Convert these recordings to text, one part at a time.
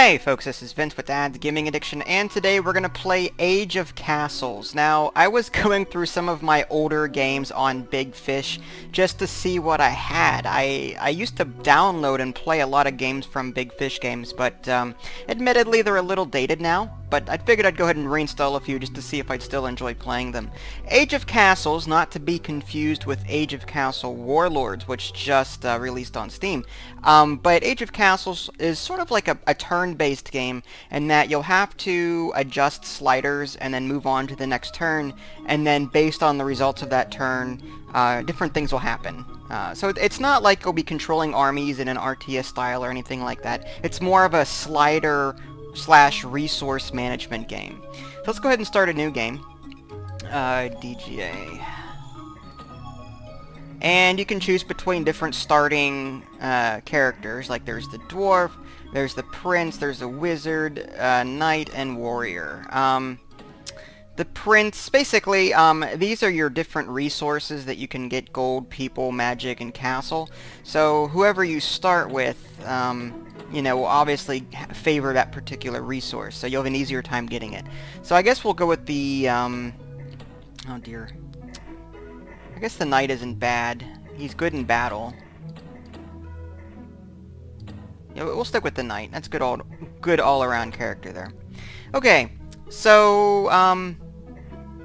Hey folks, this is Vince with Dad's Gaming Addiction, and today we're going to play Age of Castles. Now, I was going through some of my older games on Big Fish just to see what I had. I used to download and play a lot of games from Big Fish games, but admittedly they're a little dated now. But I figured I'd go ahead and reinstall a few just to see if I'd still enjoy playing them. Age of Castles, not to be confused with Age of Castle Warlords, which just released on Steam. But Age of Castles is sort of like a turn-based game in that you'll have to adjust sliders and then move on to the next turn, and then based on the results of that turn, different things will happen. So it's not like you'll be controlling armies in an RTS style or anything like that. It's more of a slider / resource management game. So let's go ahead and start a new game. DGA. And you can choose between different starting characters, like there's the dwarf, there's the prince, there's a wizard, knight, and warrior. The prince, basically, these are your different resources that you can get: gold, people, magic, and castle. So whoever you start with, you know, will obviously favor that particular resource, so you'll have an easier time getting it. So I guess we'll go with the, oh dear. I guess the knight isn't bad. He's good in battle. Yeah, we'll stick with the knight. That's good all-around character there. Okay, so,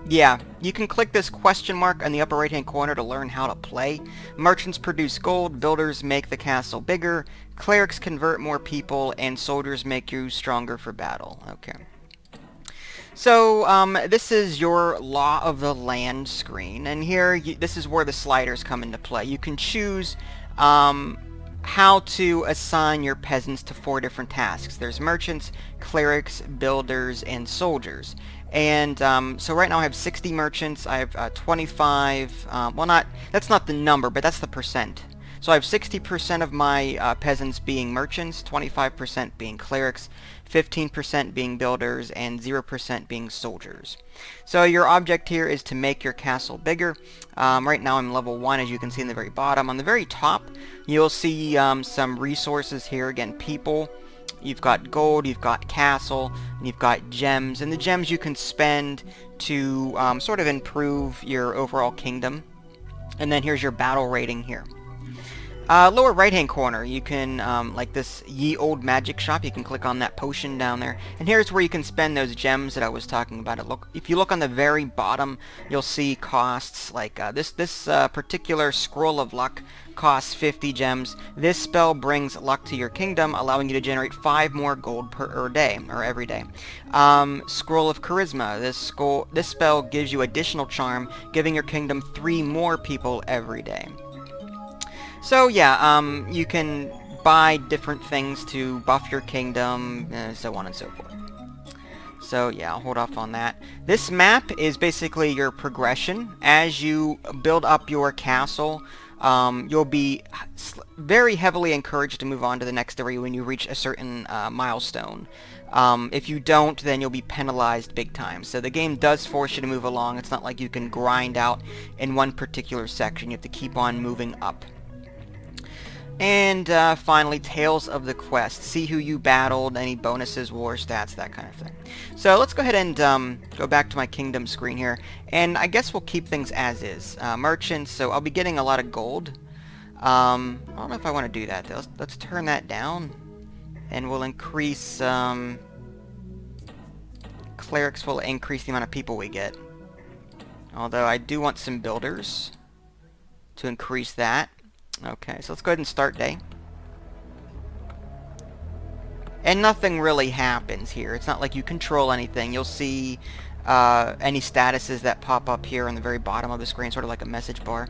yeah, you can click this question mark in the upper right-hand corner to learn how to play. Merchants produce gold, builders make the castle bigger, clerics convert more people, and soldiers make you stronger for battle. Okay. So, this is your Law of the Land screen, and here, this is where the sliders come into play. You can choose how to assign your peasants to 4 different tasks. There's merchants, clerics, builders, and soldiers. And so right now I have 60 merchants. I have 25, well, that's not the number, but that's the percent. So I have 60% of my peasants being merchants, 25% being clerics, 15% being builders, and 0% being soldiers. So your object here is to make your castle bigger. Right now I'm level 1, as you can see in the very bottom. On the very top, you'll see some resources here. Again, people. You've got gold, you've got castle, and you've got gems. And the gems you can spend to sort of improve your overall kingdom. And then here's your battle rating here. Lower right-hand corner, you can, like this Ye Old Magic Shop, you can click on that potion down there. And here's where you can spend those gems that I was talking about. If you look on the very bottom, you'll see costs. Like this particular Scroll of Luck costs 50 gems. This spell brings luck to your kingdom, allowing you to generate 5 more gold per day, or every day. Scroll of Charisma. This spell gives you additional charm, giving your kingdom 3 more people every day. So yeah, you can buy different things to buff your kingdom, so on and so forth. So yeah, I'll hold off on that. This map is basically your progression. As you build up your castle, you'll be very heavily encouraged to move on to the next area when you reach a certain milestone. If you don't, then you'll be penalized big time. So the game does force you to move along. It's not like you can grind out in one particular section. You have to keep on moving up. And finally, Tales of the Quest. See who you battled, any bonuses, war stats, that kind of thing. So let's go ahead and go back to my kingdom screen here. And I guess we'll keep things as is. Merchants, so I'll be getting a lot of gold. I don't know if I want to do that, though. Let's turn that down. And we'll increase... clerics will increase the amount of people we get. Although I do want some builders to increase that. Okay, so let's go ahead and start day. And nothing really happens here. It's not like you control anything. You'll see any statuses that pop up here on the very bottom of the screen, sort of like a message bar.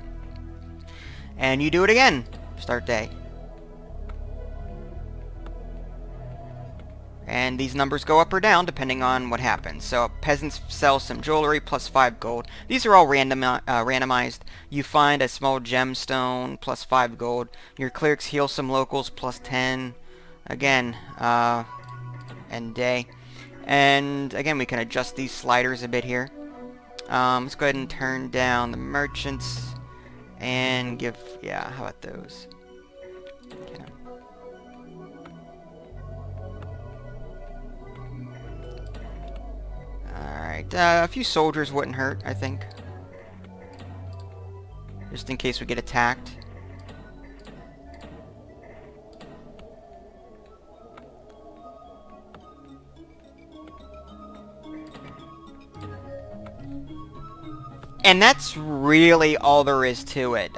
And you do it again. Start day. And these numbers go up or down depending on what happens. So peasants sell some jewelry plus 5 gold. These are all randomized. You find a small gemstone plus 5 gold. Your clerics heal some locals plus 10. Again, end day. And again, we can adjust these sliders a bit here. Let's go ahead and turn down the merchants and give, yeah, how about those? Okay. A few soldiers wouldn't hurt, I think. Just in case we get attacked. And that's really all there is to it.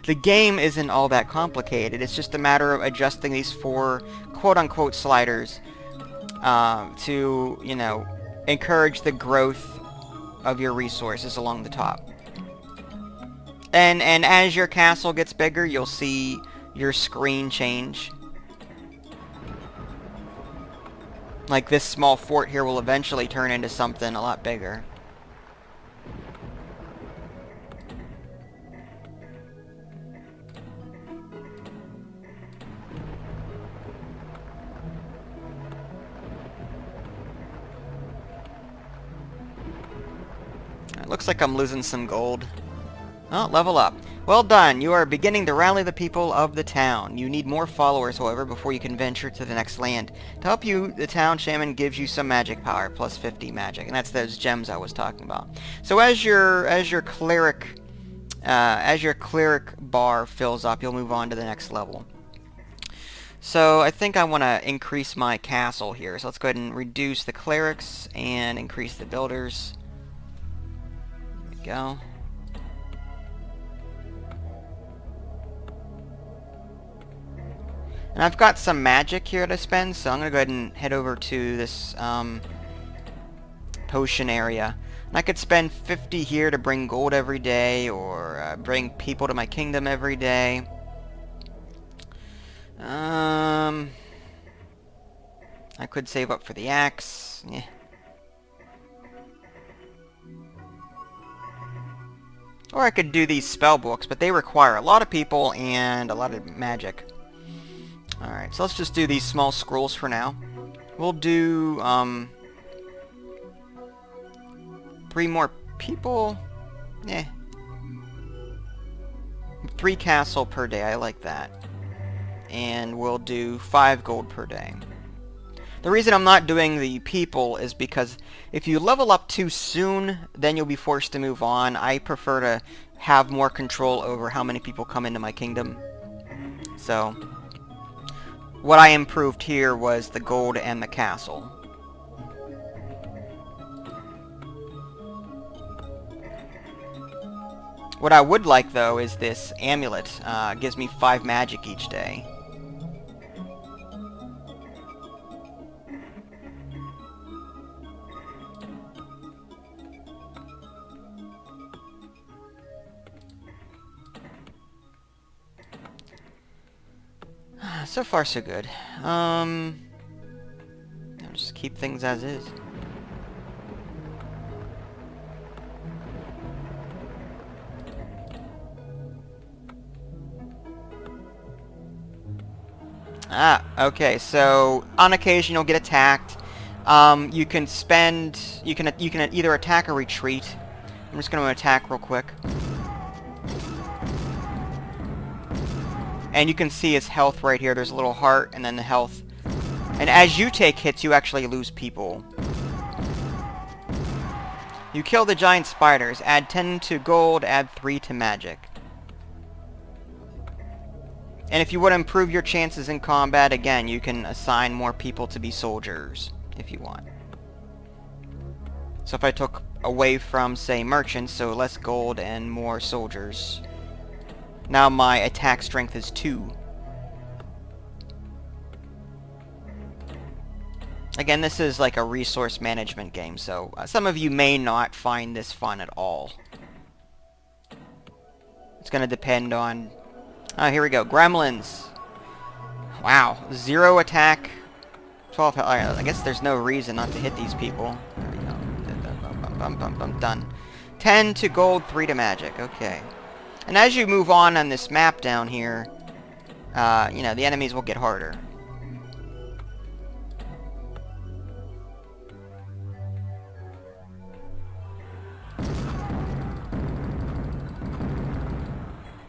The game isn't all that complicated. It's just a matter of adjusting these 4 quote-unquote sliders to, you know, encourage the growth of your resources along the top. And as your castle gets bigger, you'll see your screen change. Like this small fort here will eventually turn into something a lot bigger. Looks like I'm losing some gold. Oh, level up. Well done. You are beginning to rally the people of the town. You need more followers, however, before you can venture to the next land. To help you, the town shaman gives you some magic power, plus 50 magic, and that's those gems I was talking about. So as your cleric bar fills up, you'll move on to the next level. So I think I want to increase my castle here. So let's go ahead and reduce the clerics and increase the builders. Go. And I've got some magic here to spend, so I'm going to go ahead and head over to this potion area. And I could spend 50 here to bring gold every day, or bring people to my kingdom every day. I could save up for the axe. Yeah. Or I could do these spell books, but they require a lot of people and a lot of magic. Alright, so let's just do these small scrolls for now. We'll do, 3 more people? Eh. 3 castle per day, I like that. And we'll do 5 gold per day. The reason I'm not doing the people is because if you level up too soon, then you'll be forced to move on. I prefer to have more control over how many people come into my kingdom. So, what I improved here was the gold and the castle. What I would like, though, is this amulet. Gives me 5 magic each day. So far, so good. I'll just keep things as is. Okay, so on occasion you'll get attacked. You can either attack or retreat. I'm just going to attack real quick. And you can see his health right here. There's a little heart and then the health. And as you take hits, you actually lose people. You kill the giant spiders. Add 10 to gold, add 3 to magic. And if you want to improve your chances in combat, again, you can assign more people to be soldiers, if you want. So if I took away from, say, merchants, so less gold and more soldiers, now my attack strength is 2. Again, this is like a resource management game, so some of you may not find this fun at all. It's going to depend on... Oh, here we go. Gremlins. Wow. 0 attack. 12 health. I guess there's no reason not to hit these people. There we go. Done. 10 to gold, 3 to magic. Okay. And as you move on this map down here, you know, the enemies will get harder.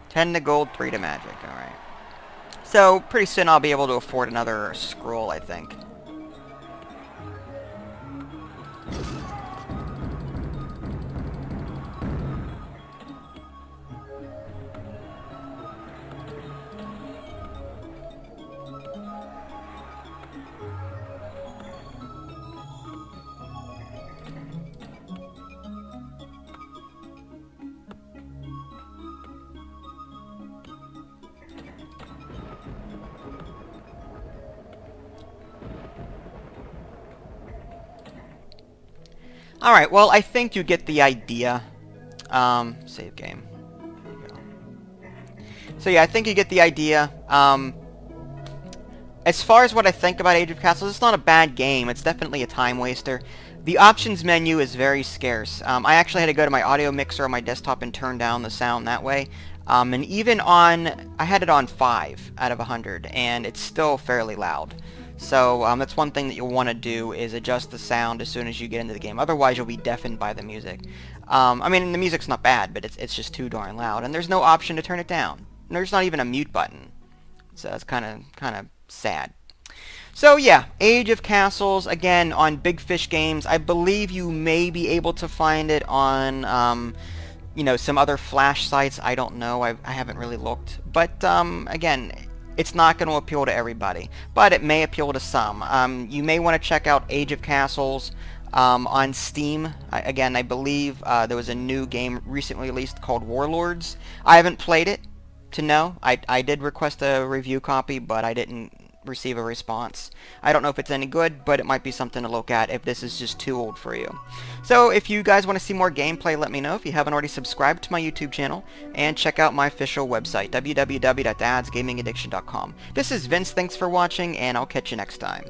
$10 to gold, 3 to magic. Alright. So, pretty soon I'll be able to afford another scroll, I think. Alright, well, I think you get the idea. Save game. There you go. So yeah, I think you get the idea. As far as what I think about Age of Castles, it's not a bad game. It's definitely a time waster. The options menu is very scarce. I actually had to go to my audio mixer on my desktop and turn down the sound that way. And even on, I had it on 5 out of 100, and it's still fairly loud. So that's one thing that you'll want to do, is adjust the sound as soon as you get into the game. Otherwise, you'll be deafened by the music. I mean, the music's not bad, but it's just too darn loud. And there's no option to turn it down. There's not even a mute button. So that's kind of sad. So yeah, Age of Castles, again, on Big Fish Games. I believe you may be able to find it on, you know, some other Flash sites. I don't know. I haven't really looked. But, again, it's not going to appeal to everybody. But it may appeal to some. You may want to check out Age of Castles on Steam. Again, I believe there was a new game recently released called Warlords. I haven't played it to know. I did request a review copy, but I didn't receive a response. I don't know if it's any good, but it might be something to look at if this is just too old for you. So if you guys want to see more gameplay, let me know. If you haven't already, subscribed to my YouTube channel, and check out my official website, www.dadsgamingaddiction.com. This is Vince, thanks for watching, and I'll catch you next time.